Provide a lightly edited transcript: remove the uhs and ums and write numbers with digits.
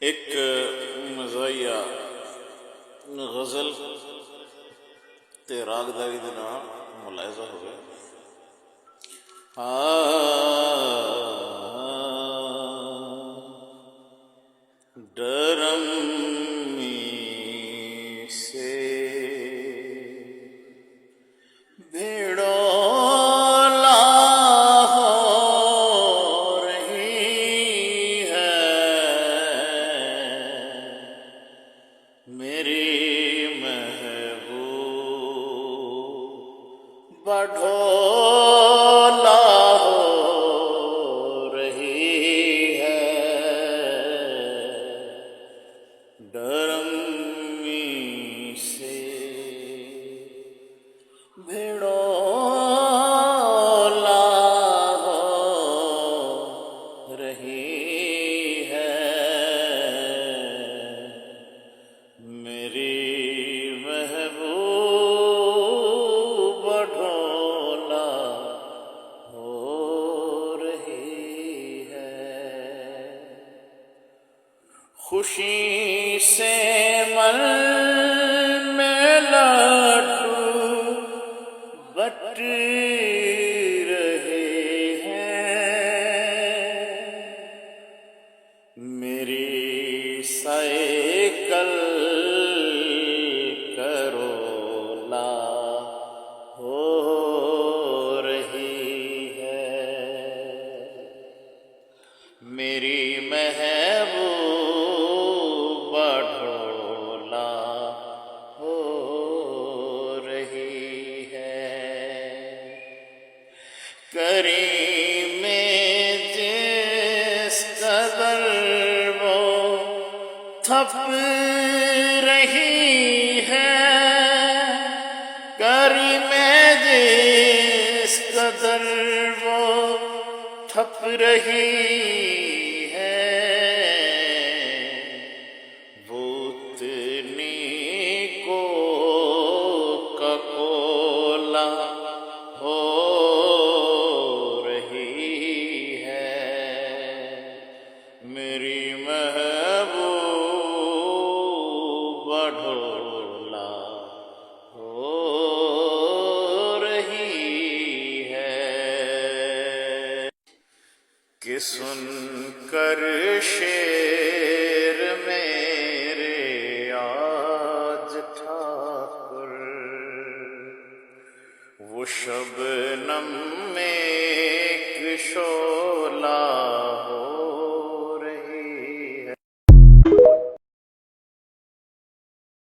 एक मज़ाहिया गज़ल ते रागदारी दे नाल मुलाहिज़ा होवे। डरम से भिड़ोला हो रही है मेरी महबूब बढ़ोला हो रही है डरम से भिड़ोला हो रही है मेरी महबूब बढ़ोला हो रही है। खुशी से मन में लड्डू बट रहे हैं मेरी साइकिल करोला हो रही है मेरी महबूब बढ़ोला हो रही है। करीम जिस कदर वो थप रही है करीम जिस कदर वो थप रही है वो उतनी को ककोला हो रही है मेरी महबूब बढ़ो